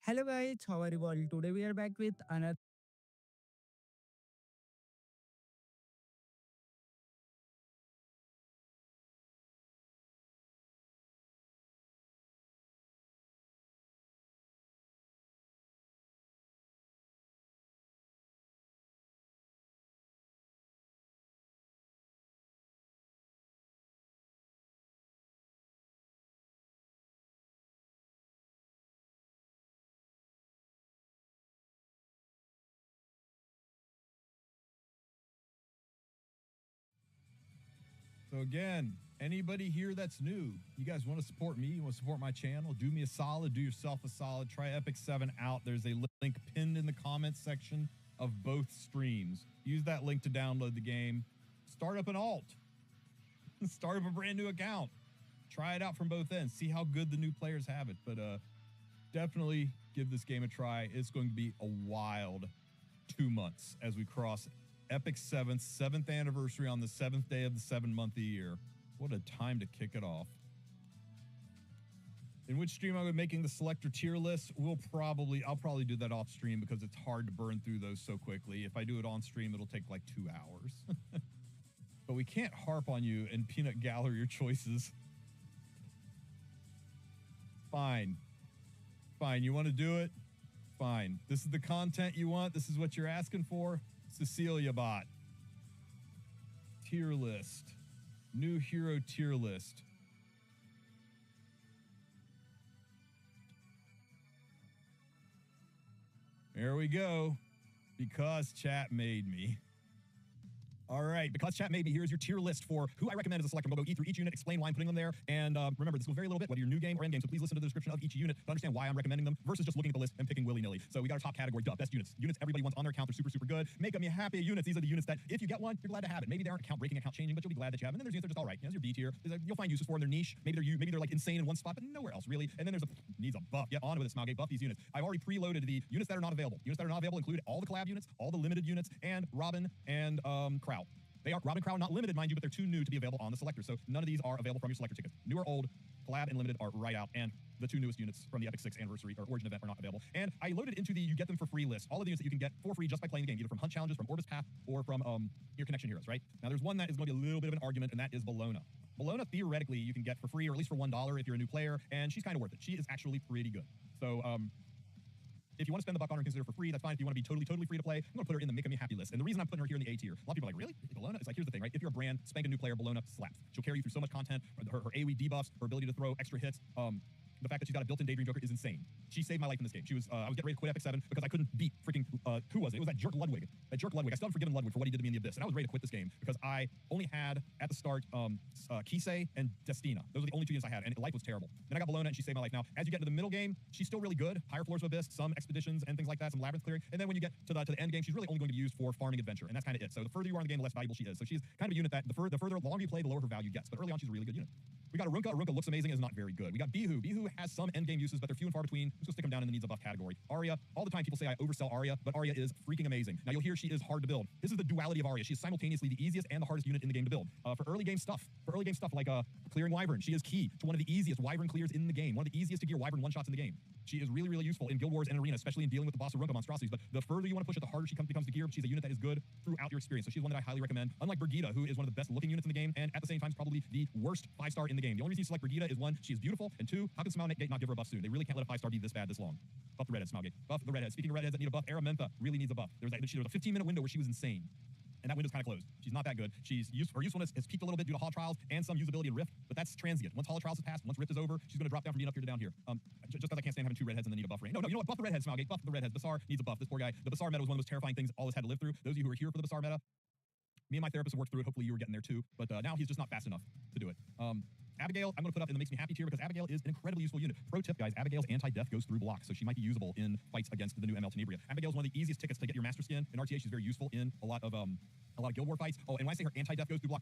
Hello guys, how are you all? Today we are back with another. So again, anybody here that's new, you guys want to support me, you want to support my channel, do me a solid, do yourself a solid, try Epic 7 out. There's a link pinned in the comments section of both streams. Use that link to download the game. Start up an alt. Start up a brand new account. Try it out from both ends. See how good the new players have it. But definitely give this game a try. It's going to be a wild 2 months as we cross Epic 7th, 7th anniversary on the 7th day of the 7-month year. What a time to kick it off. In which stream I'm making the selector tier list, I'll probably do that off stream because it's hard to burn through those so quickly. If I do it on stream, it'll take like 2 hours. But we can't harp on you and peanut gallery your choices. Fine. Fine, you want to do it? Fine. This is the content you want. This is what you're asking for. Cecilia bot. Tier list. New hero tier list. There we go. Because chat made me. All right, because chat made me, here's your tier list for who I recommend as a selector. We'll go through each unit, explain why I'm putting them there, and remember, this will vary a little bit, whether you're new game or end game, so please listen to the description of each unit to understand why I'm recommending them versus just looking at the list and picking willy-nilly. So we got our top category, best units. Units everybody wants on their account, they're super, super good. Make them happy units. These are the units that, if you get one, you're glad to have it. Maybe they aren't account breaking, account changing, but you'll be glad that you have them. And then there's units that are just all right. There's your B tier. You'll find uses for them. They're niche. Maybe they're like insane in one spot, but nowhere else really. And then there's needs a buff. Yeah, on with it, Smalgate. Buff these units. I've already preloaded the units that are not available. Units that are not available include all the collab units, all the limited units, and Robin and Crow. They are Robin Crow, not limited, mind you, but they're too new to be available on the selector. So none of these are available from your selector tickets. New or old, collab and limited are right out, and the two newest units from the Epic 6 anniversary or origin event are not available. And I loaded into the you get them for free list all of the units that you can get for free just by playing the game, either from hunt challenges, from Orbis Path, or from your connection heroes, right? Now there's one that is going to be a little bit of an argument, and that is Bologna. Bologna, theoretically, you can get for free, or at least for $1 if you're a new player, and she's kind of worth it. She is actually pretty good. So if you want to spend the buck on her and consider her for free, that's fine. If you want to be totally free to play, I'm going to put her in the Make Me Happy list. And the reason I'm putting her here in the A tier, a lot of people are like, really? Bologna? It's like, here's the thing, right? If you're a brand, spank a new player, Bologna slaps. She'll carry you through so much content. Her AoE debuffs, her ability to throw extra hits, the fact that she's got a built-in Daydream Joker is insane. She saved my life in this game. She was, I was getting ready to quit Epic 7 because I couldn't beat freaking, who was it? It was that jerk Ludwig. That jerk Ludwig. I still haven't forgiven Ludwig for what he did to me in the Abyss. And I was ready to quit this game because I only had, at the start, Kisei and Destina. Those are the only two units I had, and life was terrible. Then I got Bologna, and she saved my life. Now, as you get into the middle game, she's still really good. Higher floors of Abyss, some expeditions and things like that, some labyrinth clearing. And then when you get to the end game, she's really only going to be used for farming adventure, and that's kind of it. So the further you are in the game, the less valuable she is. So she's kind of a unit that the longer you play, the lower her value gets. But early on, she's a really good unit. We got Arunka. Arunka looks amazing, is not very good. We got Bihu. Bihu has some endgame uses, but they're few and far between. I'm just gonna stick them down in the needs a buff category. Arya. All the time people say I oversell Arya, but Arya is freaking amazing. Now you'll hear she is hard to build. This is the duality of Arya. She is simultaneously the easiest and the hardest unit in the game to build. For early game stuff like clearing Wyvern, she is key to one of the easiest Wyvern clears in the game. One of the easiest to gear Wyvern one-shots in the game. She is really, really useful in Guild Wars and Arena, especially in dealing with the boss Arunka monstrosities. But the further you want to push it, the harder she becomes to gear. She's a unit that is good throughout your experience. So she's one that I highly recommend. Unlike Brigitte, who is one of the best looking units in the game, and at the same time is probably the worst 5-star in the game. The only reason you select Brigitte is one, she is beautiful, and two, how can Smilegate not give her a buff soon? They really can't let a 5-star be this bad this long. Buff the redhead, Smilegate. Buff the redhead. Speaking of redheads that need a buff, Aramentha really needs a buff. There was a 15-minute window where she was insane. And that window's kind of closed. She's not that good. Her usefulness has peaked a little bit due to Holo Trials and some usability in Rift, but that's transient. Once Holo Trials has passed, once Rift is over, she's going to drop down from being up here to down here. Just because I can't stand having two redheads and then need a buff range. No, you know what? Buff the redheads, Smilegate. Buff the redheads. Basar needs a buff. This poor guy. The Basar meta was one of the most terrifying things Aldous had to live through. Those of you who are here for the Basar meta, me and my therapist have worked through it. Hopefully you were getting there too. But now he's just not fast enough to do it. Abigail, I'm going to put up in the Makes Me Happy tier because Abigail is an incredibly useful unit. Pro tip, guys, Abigail's anti-death goes through blocks, so she might be usable in fights against the new ML Tenebria. Abigail's one of the easiest tickets to get your Master Skin. In RTA, she's very useful in a lot of Guild War fights. Oh, and when I say her anti-death goes through block,